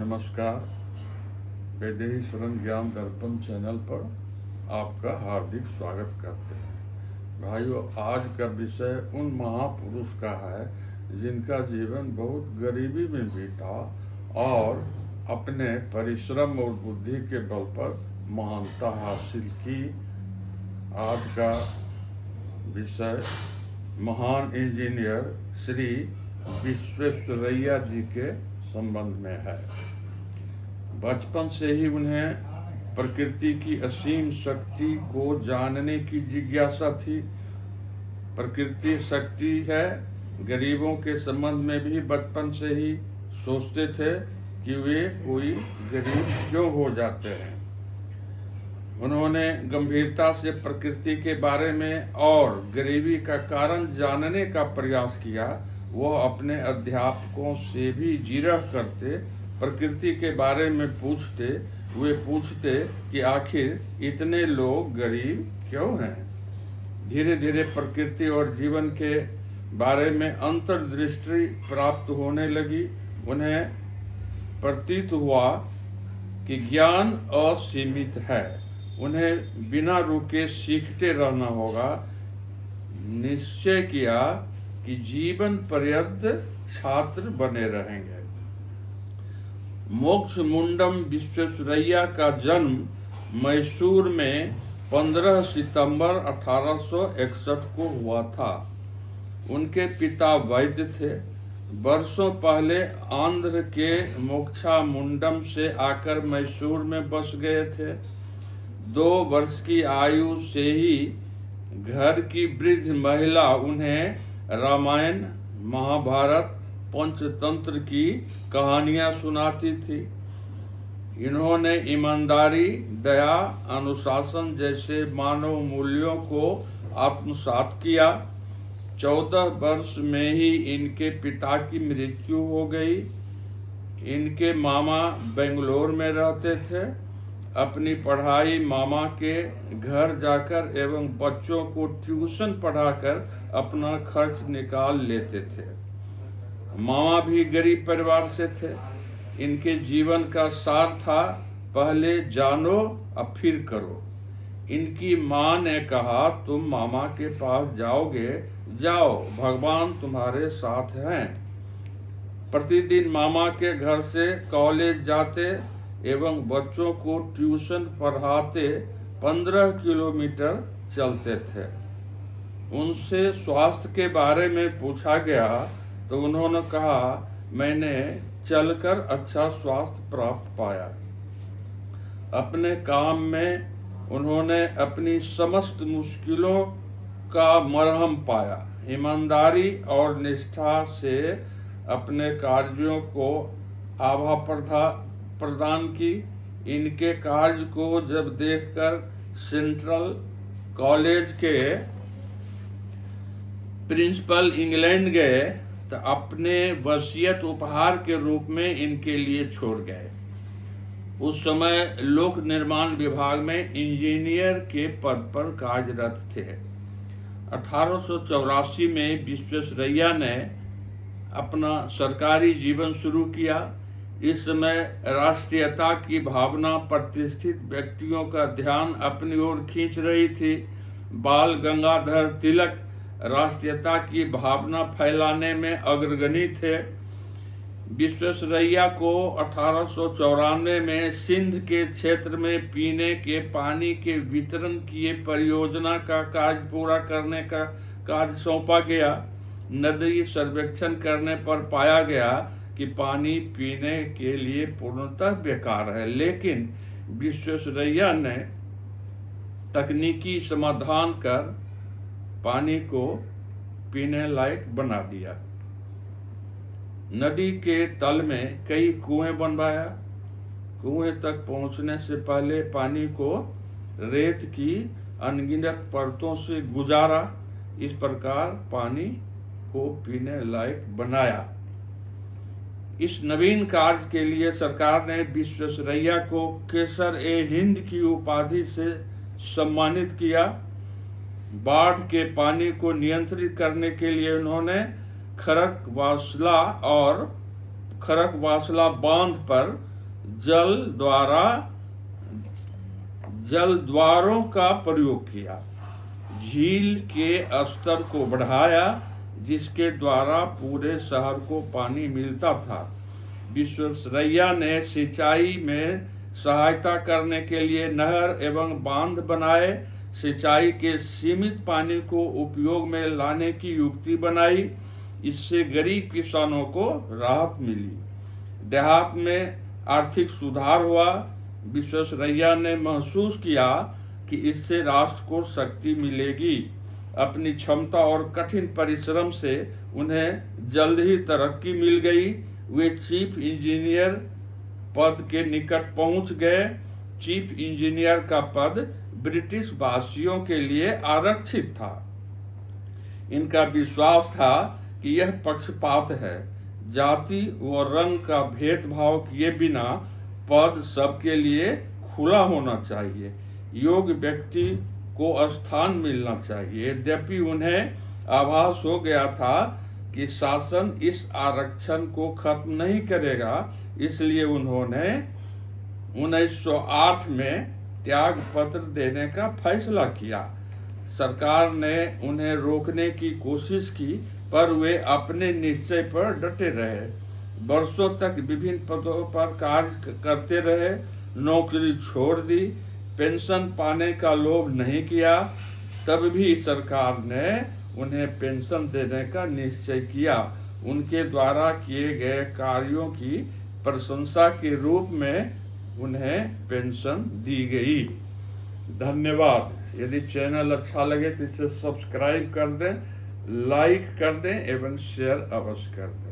नमस्कार। वैदेही शरण ज्ञान दर्पण चैनल पर आपका हार्दिक स्वागत करते हैं। भाइयों, आज का विषय उन महापुरुष का है जिनका जीवन बहुत गरीबी में बीता और अपने परिश्रम और बुद्धि के बल पर महानता हासिल की। आज का विषय महान इंजीनियर श्री विश्वेश्वरैया जी के संबंध में है। बचपन से ही उन्हें प्रकृति की असीम शक्ति को जानने की जिज्ञासा थी। प्रकृति शक्ति है, गरीबों के संबंध में भी बचपन से ही सोचते थे कि वे कोई गरीब क्यों हो जाते हैं। उन्होंने गंभीरता से प्रकृति के बारे में और गरीबी का कारण जानने का प्रयास किया। वह अपने अध्यापकों से भी जिरह करते, प्रकृति के बारे में पूछते। वे पूछते कि आखिर इतने लोग गरीब क्यों हैं। धीरे धीरे प्रकृति और जीवन के बारे में अंतर्दृष्टि प्राप्त होने लगी। उन्हें प्रतीत हुआ कि ज्ञान असीमित है, उन्हें बिना रुके सीखते रहना होगा। निश्चय किया कि जीवन पर्यंत छात्र बने रहेंगे। मोक्षमुंडम विश्वेश्वरैया का जन्म मैसूर में 15 सितंबर 1861 को हुआ था। उनके पिता वैद्य थे। वर्षों पहले आंध्र के मोक्षामुंडम से आकर मैसूर में बस गए थे। 2 वर्ष की आयु से ही घर की वृद्ध महिला उन्हें रामायण, महाभारत, पंचतंत्र की कहानियां सुनाती थी। इन्होंने ईमानदारी, दया, अनुशासन जैसे मानव मूल्यों को आत्मसात किया। 14 वर्ष में ही इनके पिता की मृत्यु हो गई। इनके मामा बेंगलोर में रहते थे। अपनी पढ़ाई मामा के घर जाकर एवं बच्चों को ट्यूशन पढ़ाकर अपना खर्च निकाल लेते थे। मामा भी गरीब परिवार से थे। इनके जीवन का सार था, पहले जानो अब फिर करो। इनकी माँ ने कहा, तुम मामा के पास जाओगे, जाओ, भगवान तुम्हारे साथ हैं। प्रतिदिन मामा के घर से कॉलेज जाते एवं बच्चों को ट्यूशन पढ़ाते 15 किलोमीटर चलते थे। उनसे स्वास्थ्य के बारे में पूछा गया तो उन्होंने कहा, मैंने चलकर अच्छा स्वास्थ्य प्राप्त पाया। अपने काम में उन्होंने अपनी समस्त मुश्किलों का मरहम पाया। ईमानदारी और निष्ठा से अपने कार्यों को आभा प्रदान की। इनके कार्य को जब देखकर सेंट्रल कॉलेज के प्रिंसिपल इंग्लैंड गए तो अपने वसीयत उपहार के रूप में इनके लिए छोड़ गए। उस समय लोक निर्माण विभाग में इंजीनियर के पद पर कार्यरत थे। 1884 में विश्वेश्वरैया ने अपना सरकारी जीवन शुरू किया। इस समय राष्ट्रीयता की भावना प्रतिष्ठित व्यक्तियों का ध्यान अपनी ओर खींच रही थी। बाल गंगाधर तिलक राष्ट्रीयता की भावना फैलाने में अग्रगणी थे। विश्वेश्वरैया को 1894 में सिंध के क्षेत्र में पीने के पानी के वितरण की परियोजना का कार्य पूरा करने का कार्य सौंपा गया। नदी सर्वेक्षण करने पर पाया गया कि पानी पीने के लिए पूर्णतः बेकार है, लेकिन विश्वेश्वरैया ने तकनीकी समाधान कर पानी को पीने लायक बना दिया। नदी के तल में कई कुएं बनवाया। कुएं तक पहुंचने से पहले पानी को रेत की अनगिनत परतों से गुजारा। इस प्रकार पानी को पीने लायक बनाया। इस नवीन कार्य के लिए सरकार ने विश्वेश्वरैया को केसर-ए-हिंद की उपाधि से सम्मानित किया। बाढ़ के पानी को नियंत्रित करने के लिए उन्होंने खरकवासला बांध पर जल द्वारों का प्रयोग किया, झील के स्तर को बढ़ाया जिसके द्वारा पूरे शहर को पानी मिलता था। विश्वेश्वरैया ने सिंचाई में सहायता करने के लिए नहर एवं बांध बनाए, सिंचाई के सीमित पानी को उपयोग में लाने की युक्ति बनाई। इससे गरीब किसानों को राहत मिली, देहात में आर्थिक सुधार हुआ। विश्वेश्वरैया ने महसूस किया कि इससे राष्ट्र को शक्ति मिलेगी। अपनी क्षमता और कठिन परिश्रम से उन्हें जल्द ही तरक्की मिल गई। वे चीफ इंजीनियर पद के निकट पहुंच गए। चीफ इंजीनियर का पद ब्रिटिश वासियों के लिए आरक्षित था। इनका विश्वास था कि यह पक्षपात है, जाति व रंग का भेदभाव किए बिना पद सबके लिए खुला होना चाहिए, योग्य व्यक्ति को स्थान मिलना चाहिए। यद्यपि उन्हें आभास हो गया था कि शासन इस आरक्षण को खत्म नहीं करेगा, इसलिए उन्होंने 1908 में त्याग पत्र देने का फैसला किया। सरकार ने उन्हें रोकने की कोशिश की, पर वे अपने निश्चय पर डटे रहे। वर्षों तक विभिन्न पदों पर कार्य करते रहे, नौकरी छोड़ दी, पेंशन पाने का लोभ नहीं किया। तब भी सरकार ने उन्हें पेंशन देने का निश्चय किया। उनके द्वारा किए गए कार्यों की प्रशंसा के रूप में उन्हें पेंशन दी गई। धन्यवाद। यदि चैनल अच्छा लगे तो इसे सब्सक्राइब कर दें, लाइक कर दें एवं शेयर अवश्य कर दें।